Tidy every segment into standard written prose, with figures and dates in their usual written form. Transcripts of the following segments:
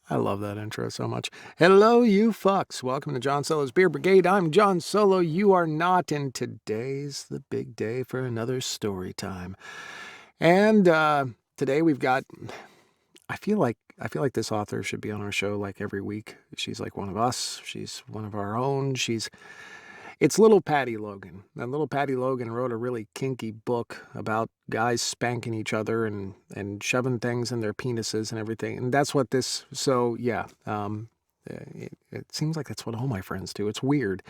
I love that intro so much. Hello, you fucks. Welcome to John Solo's Beer Brigade. I'm John Solo. You are not, and today's the big day for another story time. And today we've got. I feel like this author should be on our show like every week. She's like one of us. She's one of our own. It's little Patty Logan. And little Patty Logan wrote a really kinky book about guys spanking each other and shoving things in their penises and everything. And that's what this, so yeah, it seems like that's what all my friends do. It's weird.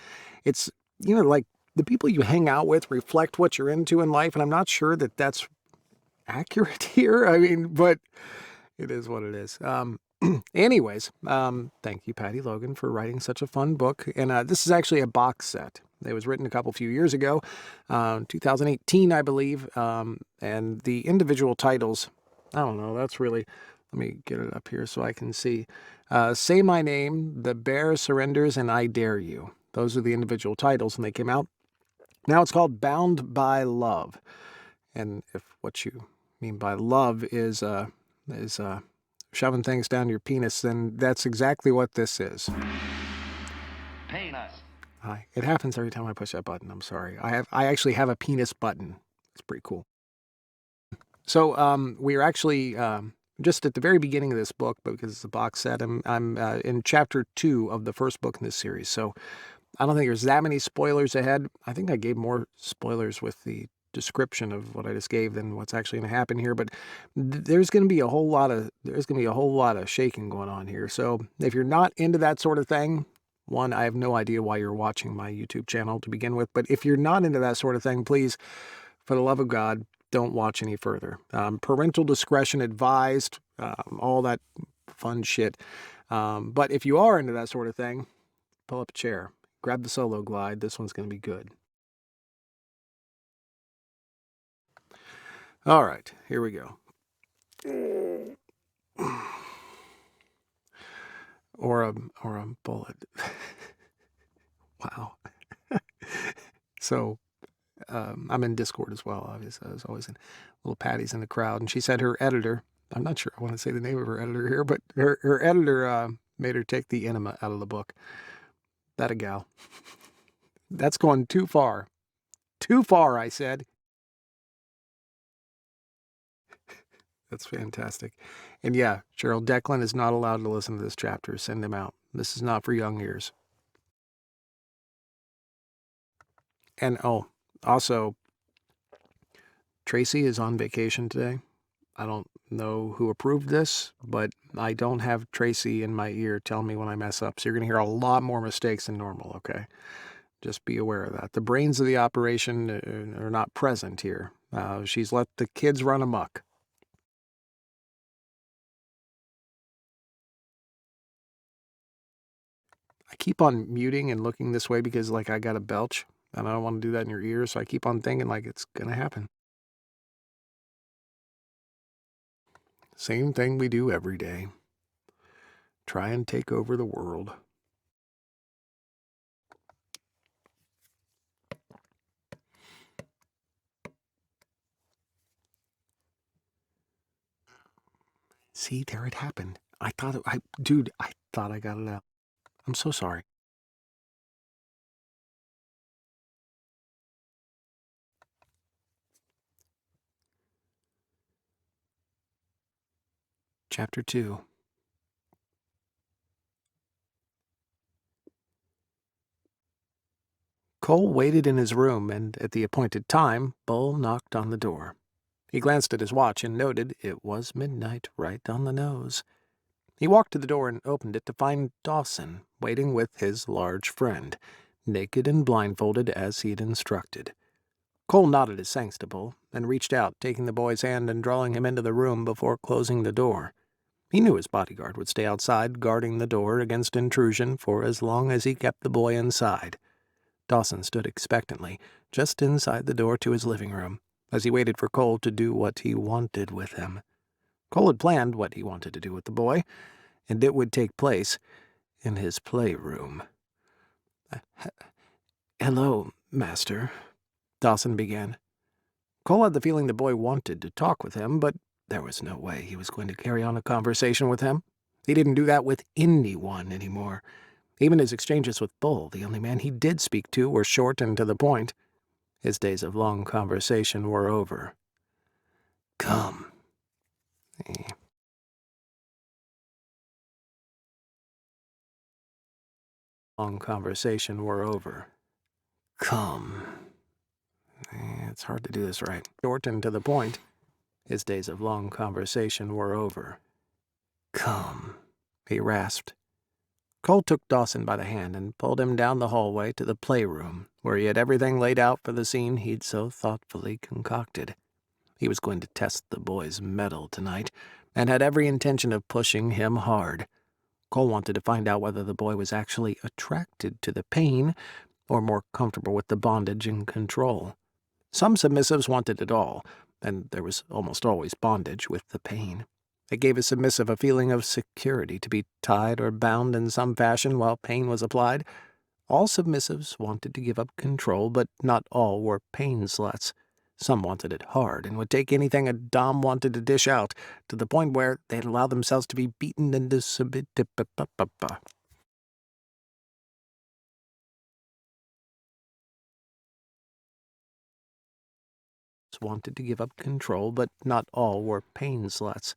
It's, like the people you hang out with reflect what you're into in life. And I'm not sure that that's accurate here. I mean, but it is what it is. Anyways, thank you, Patty Logan, for writing such a fun book. And this is actually a box set. It was written a few years ago, 2018, I believe. And the individual titles, I don't know, that's really, let me get it up here so I can see. Say My Name, The Bear Surrenders, and I Dare You. Those are the individual titles, and they came out. Now it's called Bound by Love. And if what you mean by love is shoving things down your penis, then that's exactly what this is. Penis. Hi. It happens every time I push that button. I'm sorry. I actually have a penis button. It's pretty cool. So we are actually just at the very beginning of this book, but because it's a box set, I'm in chapter 2 of the first book in this series. So I don't think there's that many spoilers ahead. I think I gave more spoilers with the description of what I just gave than what's actually going to happen here, but there's going to be a whole lot of shaking going on here. So if you're not into that sort of thing, one, I have no idea why you're watching my YouTube channel to begin with, but if you're not into that sort of thing, please, for the love of God, don't watch any further. Parental discretion advised, all that fun shit. But if you are into that sort of thing, pull up a chair, grab the Solo Glide. This one's going to be good. All right, here we go. Or a bullet. Wow. So I'm in Discord as well, obviously. I was always in. Little Patty's in the crowd, and she said her editor, I'm not sure I want to say the name of her editor here, but her editor made her take the enema out of the book. That a gal. That's going too far. Too far, I said. That's fantastic. And yeah, Cheryl, Declan is not allowed to listen to this chapter. Send him out. This is not for young ears. And also, Tracy is on vacation today. I don't know who approved this, but I don't have Tracy in my ear telling me when I mess up. So you're going to hear a lot more mistakes than normal, okay? Just be aware of that. The brains of the operation are not present here. She's let the kids run amok. I keep on muting and looking this way because, like, I got a belch, and I don't want to do that in your ear, so I keep on thinking, like, it's going to happen. Same thing we do every day. Try and take over the world. See, there it happened. I thought I got it out. I'm so sorry. Chapter 2. Cole waited in his room, and at the appointed time, Bull knocked on the door. He glanced at his watch and noted it was midnight, right on the nose. He walked to the door and opened it to find Dawson waiting with his large friend, naked and blindfolded as he had instructed. Cole nodded his thanks to Bull, and reached out, taking the boy's hand and drawing him into the room before closing the door. He knew his bodyguard would stay outside, guarding the door against intrusion for as long as he kept the boy inside. Dawson stood expectantly, just inside the door to his living room, as he waited for Cole to do what he wanted with him. Cole had planned what he wanted to do with the boy, and it would take place in his playroom. "Hello, Master," Dawson began. Cole had the feeling the boy wanted to talk with him, but There was no way he was going to carry on a conversation with him. He didn't do that with anyone anymore. Even his exchanges with Bull, the only man he did speak to, were short and to the point. His days of long conversation were over. "Come." Long conversation were over. "Come." It's hard to do this right. Short and to the point. His days of long conversation were over. "Come," he rasped. Cole took Dawson by the hand and pulled him down the hallway to the playroom, where he had everything laid out for the scene he'd so thoughtfully concocted. He was going to test the boy's mettle tonight, and had every intention of pushing him hard. Cole wanted to find out whether the boy was actually attracted to the pain or more comfortable with the bondage and control. Some submissives wanted it all, and there was almost always bondage with the pain. It gave a submissive a feeling of security to be tied or bound in some fashion while pain was applied. All submissives wanted to give up control, but not all were pain sluts. Some wanted it hard and would take anything a dom wanted to dish out, to the point where they'd allow themselves to be beaten into submissive. Wanted to give up control, but not all were pain sluts.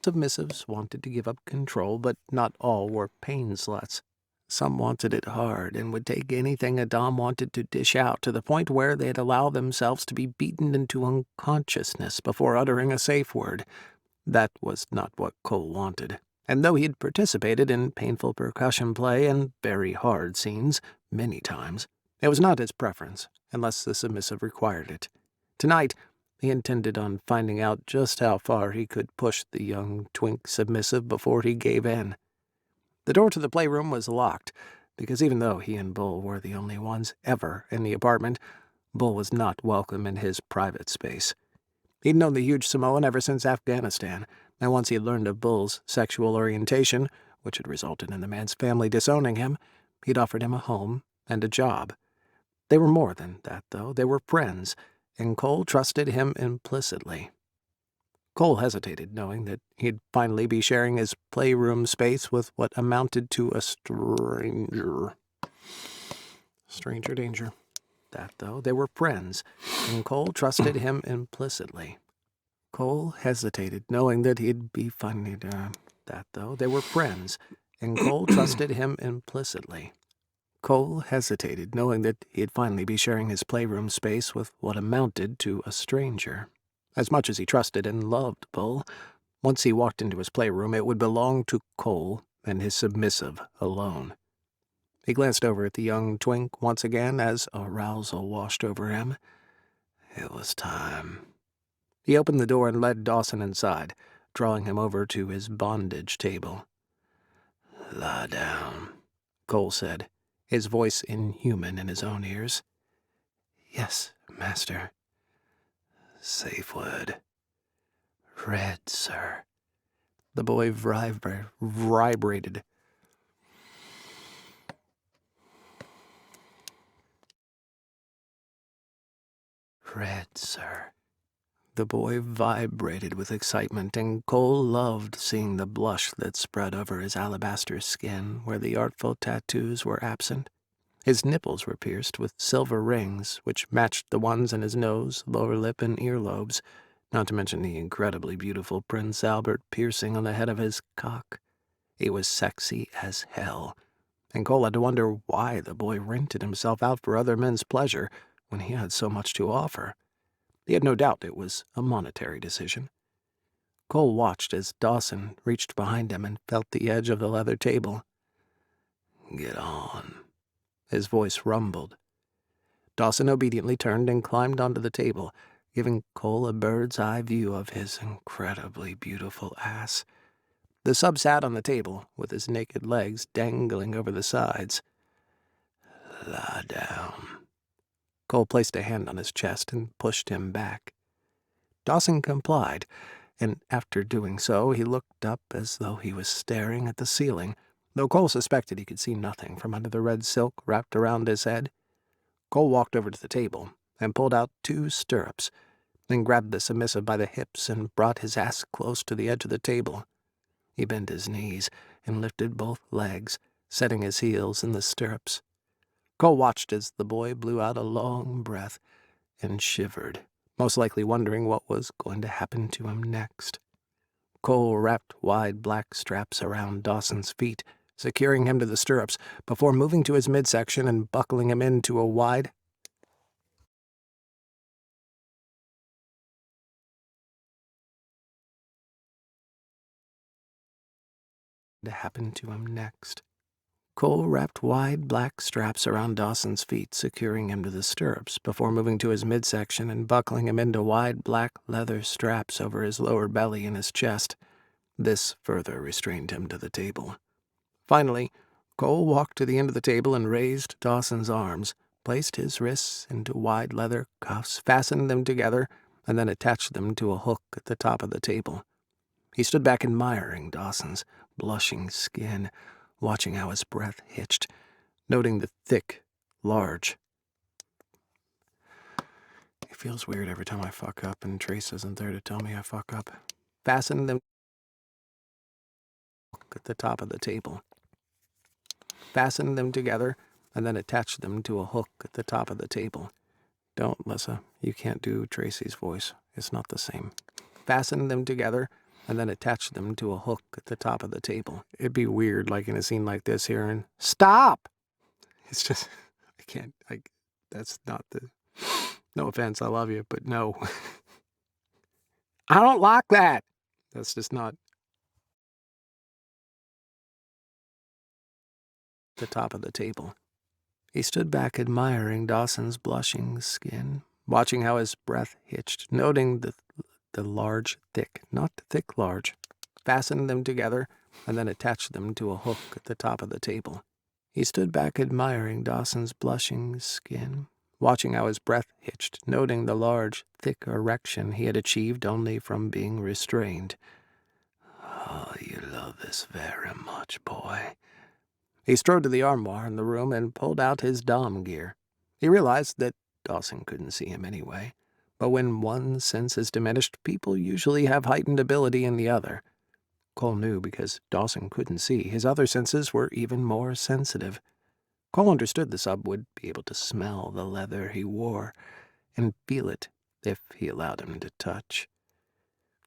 Submissives wanted to give up control, but not all were pain sluts. Some wanted it hard and would take anything a dom wanted to dish out, to the point where they'd allow themselves to be beaten into unconsciousness before uttering a safe word. That was not what Cole wanted, and though he'd participated in painful percussion play and very hard scenes many times, it was not his preference, unless the submissive required it. Tonight, he intended on finding out just how far he could push the young twink submissive before he gave in. The door to the playroom was locked, because even though he and Bull were the only ones ever in the apartment, Bull was not welcome in his private space. He'd known the huge Samoan ever since Afghanistan, and once he had learned of Bull's sexual orientation, which had resulted in the man's family disowning him, he'd offered him a home and a job. They were more than that, though. They were friends, and Cole trusted him implicitly. Cole hesitated, knowing that he'd finally be sharing his playroom space with what amounted to a stranger. Stranger danger. That, though, they were friends, and Cole trusted him implicitly. Cole hesitated, knowing that he'd be finally that, though, they were friends, and Cole trusted him implicitly. Cole hesitated, knowing that he'd finally be sharing his playroom space with what amounted to a stranger. As much as he trusted and loved Bull, once he walked into his playroom, it would belong to Cole and his submissive alone. He glanced over at the young twink once again as arousal washed over him. It was time. He opened the door and led Dawson inside, drawing him over to his bondage table. "Lie down," Cole said, his voice inhuman in his own ears. "Yes, master." "Safe word." "Red, sir." The boy vibrated. "Red, sir." The boy vibrated with excitement, and Cole loved seeing the blush that spread over his alabaster skin where the artful tattoos were absent. His nipples were pierced with silver rings, which matched the ones in his nose, lower lip, and earlobes, not to mention the incredibly beautiful Prince Albert piercing on the head of his cock. He was sexy as hell, and Cole had to wonder why the boy rented himself out for other men's pleasure when he had so much to offer. He had no doubt it was a monetary decision. Cole watched as Dawson reached behind him and felt the edge of the leather table. "Get on." His voice rumbled. Dawson obediently turned and climbed onto the table, giving Cole a bird's-eye view of his incredibly beautiful ass. The sub sat on the table, with his naked legs dangling over the sides. "Lie down." Cole placed a hand on his chest and pushed him back. Dawson complied, and after doing so, he looked up as though he was staring at the ceiling, though Cole suspected he could see nothing from under the red silk wrapped around his head. Cole walked over to the table and pulled out 2 stirrups. then grabbed the submissive by the hips and brought his ass close to the edge of the table. He bent his knees and lifted both legs, setting his heels in the stirrups. Cole watched as the boy blew out a long breath and shivered, most likely wondering what was going to happen to him next. Cole wrapped wide black straps around Dawson's feet, securing him to the stirrups, before moving to his midsection and buckling him into a wide to happen to him next. Cole wrapped wide black straps around Dawson's feet, securing him to the stirrups, before moving to his midsection and buckling him into wide black leather straps over his lower belly and his chest. This further restrained him to the table. Finally, Cole walked to the end of the table and raised Dawson's arms, placed his wrists into wide leather cuffs, fastened them together, and then attached them to a hook at the top of the table. He stood back admiring Dawson's blushing skin, watching how his breath hitched, noting the thick, large... It feels weird every time I fuck up and Trace isn't there to tell me I fuck up. Fastened them at the top of the table. Fastened them together, and then attached them to a hook at the top of the table. Don't, Lissa. You can't do Tracy's voice. It's not the same. Fastened them together, and then attached them to a hook at the top of the table. It'd be weird, like in a scene like this here, and stop! It's just, that's not the, no offense, I love you, but no. I don't like that. That's just not the top of the table. He stood back admiring Dawson's blushing skin, watching how his breath hitched, noting the large, thick, not thick, large, fastened them together, and then attached them to a hook at the top of the table. He stood back admiring Dawson's blushing skin, watching how his breath hitched, noting the large, thick erection he had achieved only from being restrained. Oh, you love this very much, boy. He strode to the armoire in the room and pulled out his dom gear. He realized that Dawson couldn't see him anyway, but when one sense is diminished, people usually have heightened ability in the other. Cole knew because Dawson couldn't see, his other senses were even more sensitive. Cole understood the sub would be able to smell the leather he wore and feel it if he allowed him to touch.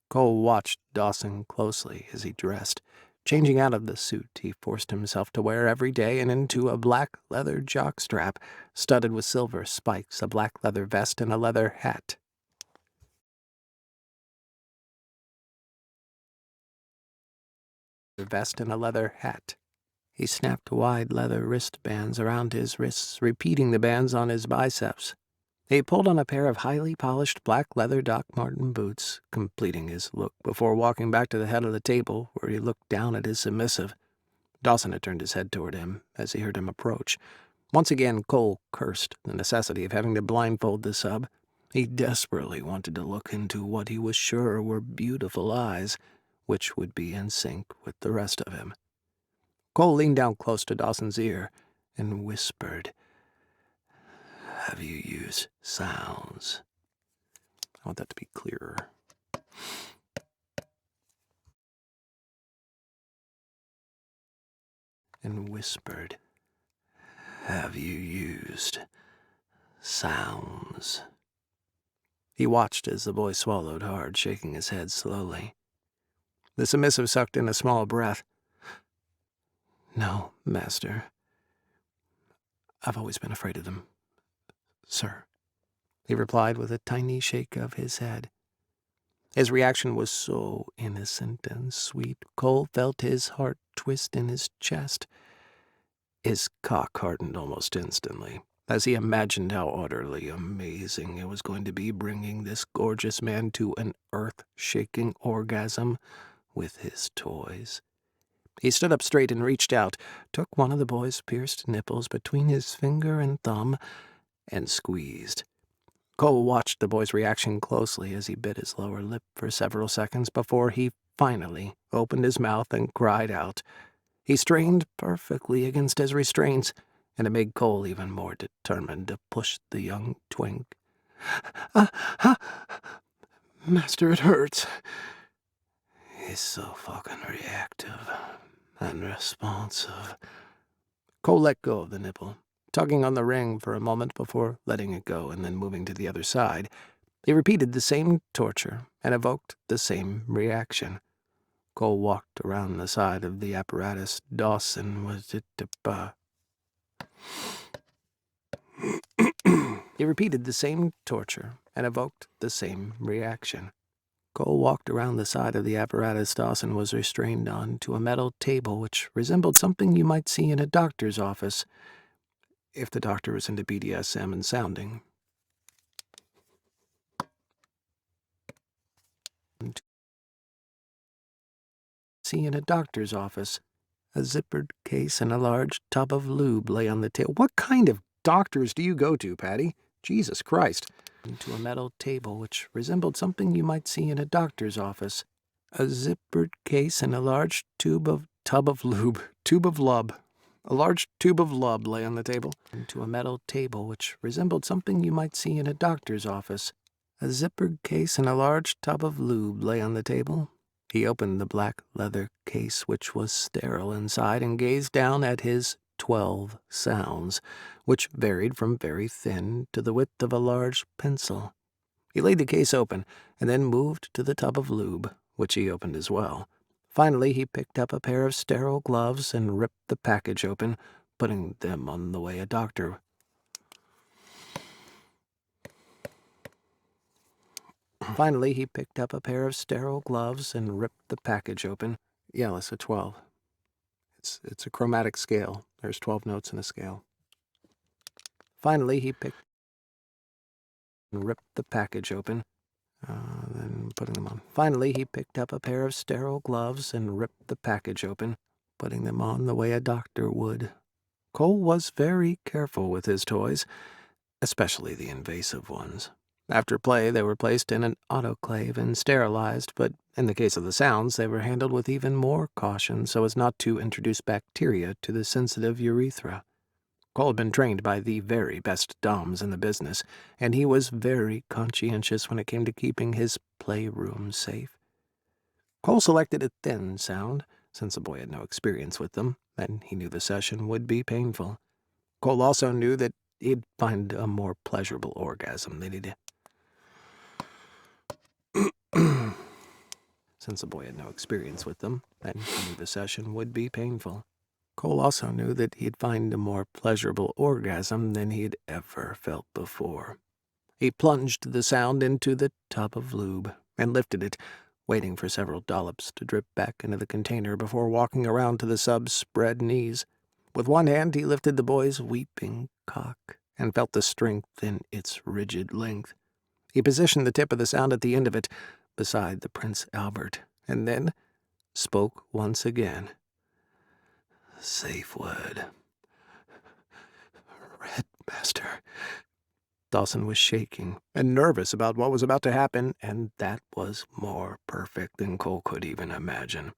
Cole watched Dawson closely as he dressed, changing out of the suit he forced himself to wear every day and into a black leather jockstrap studded with silver spikes, a black leather vest, and a leather hat. He snapped wide leather wristbands around his wrists, repeating the bands on his biceps. He pulled on a pair of highly polished black leather Doc Marten boots, completing his look before walking back to the head of the table, where he looked down at his submissive. Dawson had turned his head toward him as he heard him approach. Once again, Cole cursed the necessity of having to blindfold the sub. He desperately wanted to look into what he was sure were beautiful eyes, which would be in sync with the rest of him. Cole leaned down close to Dawson's ear and whispered, "Have you used sounds?" I want that to be clearer. And whispered, "Have you used sounds?" He watched as the boy swallowed hard, shaking his head slowly. The submissive sucked in a small breath. "No, master. I've always been afraid of them, sir," he replied with a tiny shake of his head. His reaction was so innocent and sweet, Cole felt his heart twist in his chest. His cock hardened almost instantly, as he imagined how utterly amazing it was going to be bringing this gorgeous man to an earth-shaking orgasm with his toys. He stood up straight and reached out, took one of the boy's pierced nipples between his finger and thumb, and squeezed. Cole watched the boy's reaction closely as he bit his lower lip for several seconds before he finally opened his mouth and cried out. He strained perfectly against his restraints, and it made Cole even more determined to push the young twink. Master, it hurts. He's so fucking reactive and responsive. Cole let go of the nipple, tugging on the ring for a moment before letting it go and then moving to the other side. He repeated the same torture and evoked the same reaction. Cole walked around the side of the apparatus. Dawson was He repeated the same torture and evoked the same reaction. Cole walked around the side of the apparatus Dawson was restrained on to a metal table which resembled something you might see in a doctor's office, if the doctor was into BDSM and sounding. See in a doctor's office. A zippered case and a large tub of lube lay on the table. What kind of doctors do you go to, Patty? Jesus Christ. To a metal table which resembled something you might see in a doctor's office. A zippered case and a large tub of lube. A large tube of lube lay on the table. To a metal table which resembled something you might see in a doctor's office. A zippered case and a large tub of lube lay on the table. He opened the black leather case, which was sterile inside, and gazed down at his 12 sounds, which varied from very thin to the width of a large pencil. He laid the case open, and then moved to the tub of lube, which he opened as well. Finally, he picked up a pair of sterile gloves and ripped the package open, putting them on the way a doctor. Finally, he picked up a pair of sterile gloves and ripped the package open. Yeah, it's a 12. It's a chromatic scale. There's 12 notes in a scale. Finally, he picked and ripped the package open, then putting them on. Finally, he picked up a pair of sterile gloves and ripped the package open, putting them on the way a doctor would. Cole was very careful with his toys, especially the invasive ones. After play, they were placed in an autoclave and sterilized, but in the case of the sounds, they were handled with even more caution so as not to introduce bacteria to the sensitive urethra. Cole had been trained by the very best doms in the business, and he was very conscientious when it came to keeping his playroom safe. Cole selected a thin sound, since the boy had no experience with them, and he knew the session would be painful. Cole also knew that he'd find a more pleasurable orgasm than he'd since the boy had no experience with them, and he knew the session would be painful. Cole also knew that he'd find a more pleasurable orgasm than he had ever felt before. He plunged the sound into the tub of lube and lifted it, waiting for several dollops to drip back into the container before walking around to the sub's spread knees. With one hand, he lifted the boy's weeping cock and felt the strength in its rigid length. He positioned the tip of the sound at the end of it, beside the Prince Albert, and then spoke once again. Safe word. Red Master. Dawson was shaking and nervous about what was about to happen, and that was more perfect than Cole could even imagine.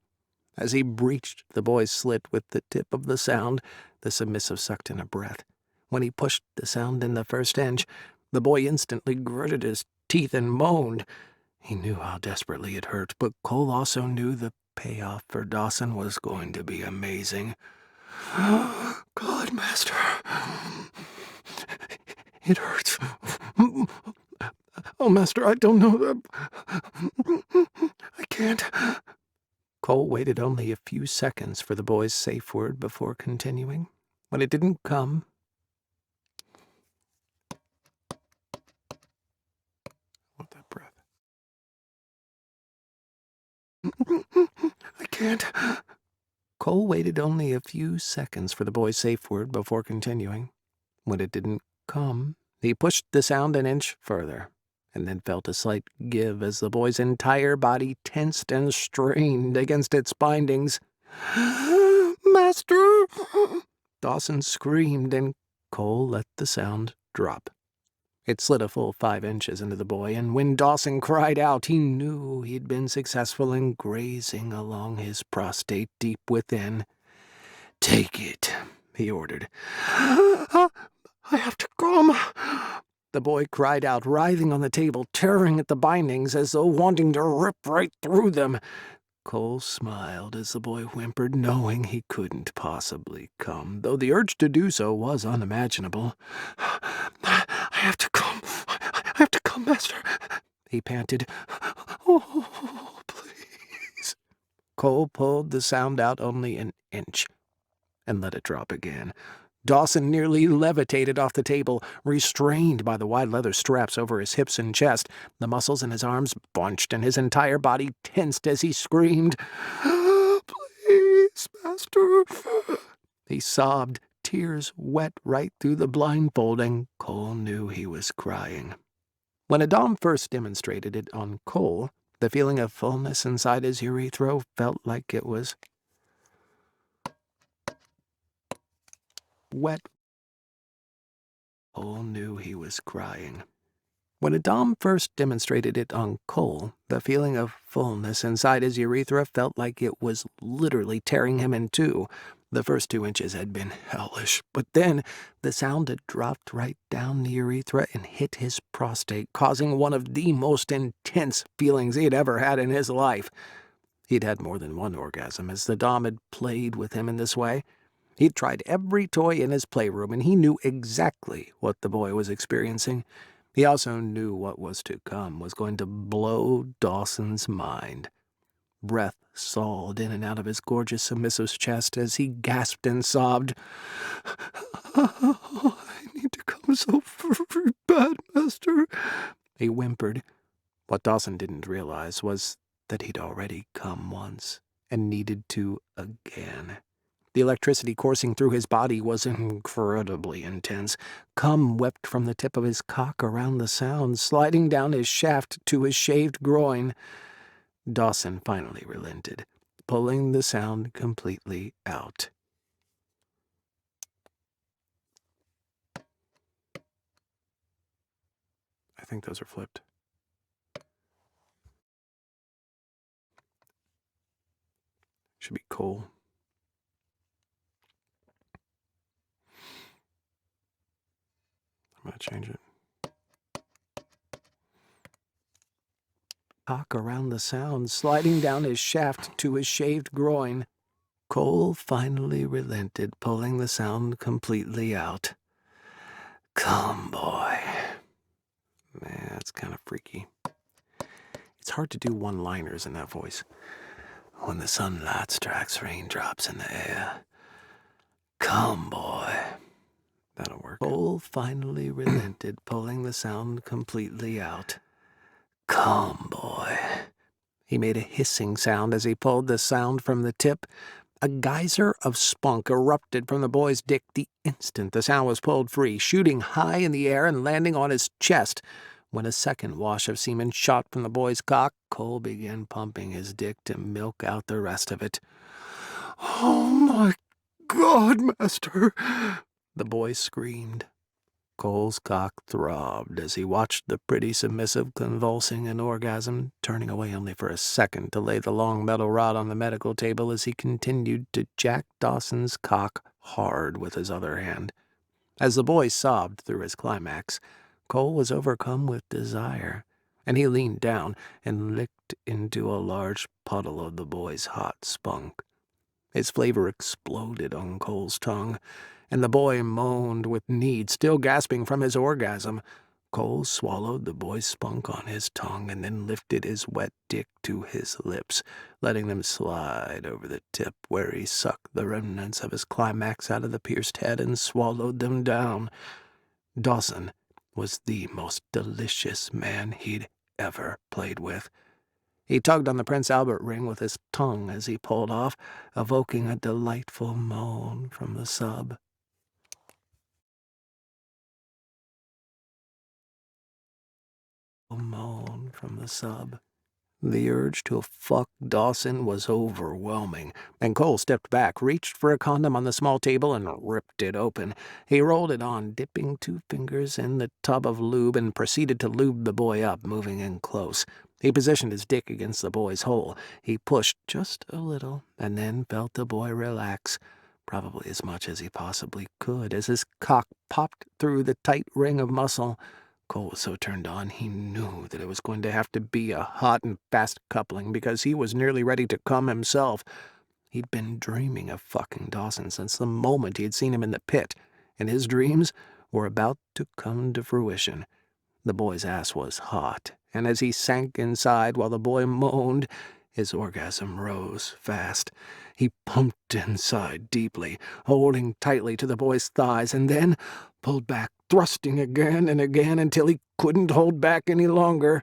As he breached the boy's slit with the tip of the sound, the submissive sucked in a breath. When he pushed the sound in the first inch, the boy instantly gritted his teeth and moaned. He knew how desperately it hurt, but Cole also knew the payoff for Dawson was going to be amazing. God, Master. It hurts. Oh, Master, I don't know. I can't. Cole waited only a few seconds for the boy's safe word before continuing. When it didn't come, want that breath. I can't. Cole waited only a few seconds for the boy's safe word before continuing. When it didn't come, he pushed the sound an inch further, and then felt a slight give as the boy's entire body tensed and strained against its bindings. Master! Dawson screamed, and Cole let the sound drop. It slid a full 5 inches into the boy, and when Dawson cried out, he knew he'd been successful in grazing along his prostate deep within. Take it, he ordered. I have to come. The boy cried out, writhing on the table, tearing at the bindings as though wanting to rip right through them. Cole smiled as the boy whimpered, knowing he couldn't possibly come, though the urge to do so was unimaginable. "I have to come. I have to come, master," he panted. "Oh, please." Cole pulled the sound out only an inch and let it drop again. Dawson nearly levitated off the table, restrained by the wide leather straps over his hips and chest. The muscles in his arms bunched, and his entire body tensed as he screamed, "Please, master." He sobbed, tears wet right through the blindfolding. Cole knew he was crying. When Adam first demonstrated it on Cole, the feeling of fullness inside his urethra felt like it was wet. Cole knew he was crying. When Adam first demonstrated it on Cole, the feeling of fullness inside his urethra felt like it was literally tearing him in two. The first 2 inches had been hellish, but then the sound had dropped right down the urethra and hit his prostate, causing one of the most intense feelings he had ever had in his life. He'd had more than one orgasm as the Dom had played with him in this way. He'd tried every toy in his playroom, and he knew exactly what the boy was experiencing. He also knew what was to come was going to blow Dawson's mind. Breath stalled in and out of his gorgeous submissive's chest as he gasped and sobbed. "I need to come so very bad, master," he whimpered. What Dawson didn't realize was that he'd already come once and needed to again. The electricity coursing through his body was incredibly intense. Cum wept from the tip of his cock around the sound, sliding down his shaft to his shaved groin. Dawson finally relented, pulling the sound completely out. I think those are flipped. Should be Cole. I'm going to change it. Cock around the sound, sliding down his shaft to his shaved groin. Cole finally relented, pulling the sound completely out. "Come, boy." Man, that's kind of freaky. It's hard to do one-liners in that voice. "When the sunlight strikes raindrops in the air. Come, boy." That'll work. Cole finally relented, pulling the sound completely out. "Come, boy." He made a hissing sound as he pulled the sound from the tip. A geyser of spunk erupted from the boy's dick the instant the sound was pulled free, shooting high in the air and landing on his chest. When a second wash of semen shot from the boy's cock, Cole began pumping his dick to milk out the rest of it. "Oh, my God, master!" the boy screamed. Cole's cock throbbed as he watched the pretty submissive convulsing in orgasm, turning away only for a second to lay the long metal rod on the medical table as he continued to jack Dawson's cock hard with his other hand. As the boy sobbed through his climax, Cole was overcome with desire, and he leaned down and licked into a large puddle of the boy's hot spunk. Its flavor exploded on Cole's tongue, and the boy moaned with need, still gasping from his orgasm. Cole swallowed the boy's spunk on his tongue and then lifted his wet dick to his lips, letting them slide over the tip where he sucked the remnants of his climax out of the pierced head and swallowed them down. Dawson was the most delicious man he'd ever played with. He tugged on the Prince Albert ring with his tongue as he pulled off, evoking a delightful moan from the sub. The urge to fuck Dawson was overwhelming, and Cole stepped back, reached for a condom on the small table, and ripped it open. He rolled it on, dipping 2 fingers in the tub of lube, and proceeded to lube the boy up, moving in close. He positioned his dick against the boy's hole. He pushed just a little, and then felt the boy relax, probably as much as he possibly could, as his cock popped through the tight ring of muscle. Cole was so turned on, he knew that it was going to have to be a hot and fast coupling because he was nearly ready to come himself. He'd been dreaming of fucking Dawson since the moment he had seen him in the pit, and his dreams were about to come to fruition. The boy's ass was hot, and as he sank inside while the boy moaned, his orgasm rose fast. He pumped inside deeply, holding tightly to the boy's thighs, and then pulled back, thrusting again and again until he couldn't hold back any longer.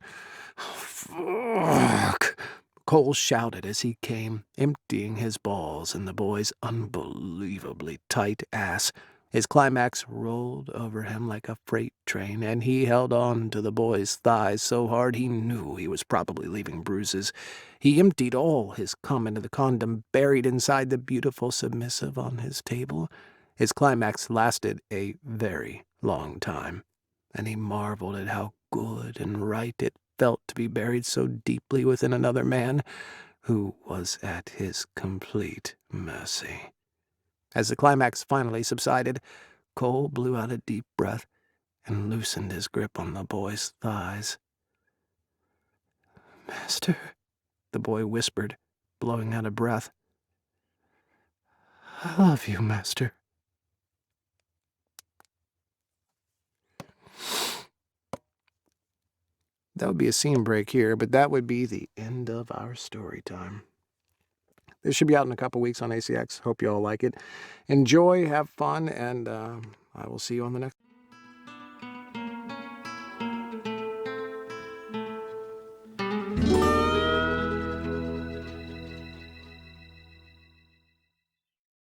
Fuck! Cole shouted as he came, emptying his balls in the boy's unbelievably tight ass. His climax rolled over him like a freight train, and he held on to the boy's thighs so hard he knew he was probably leaving bruises. He emptied all his cum into the condom buried inside the beautiful submissive on his table. His climax lasted a very long time, and he marveled at how good and right it felt to be buried so deeply within another man who was at his complete mercy. As the climax finally subsided, Cole blew out a deep breath and loosened his grip on the boy's thighs. "Master," the boy whispered, blowing out a breath. "I love you, Master." That would be a scene break here, but that would be the end of our story time. This should be out in a couple weeks on ACX. Hope you all like it. Enjoy, have fun, and I will see you on the next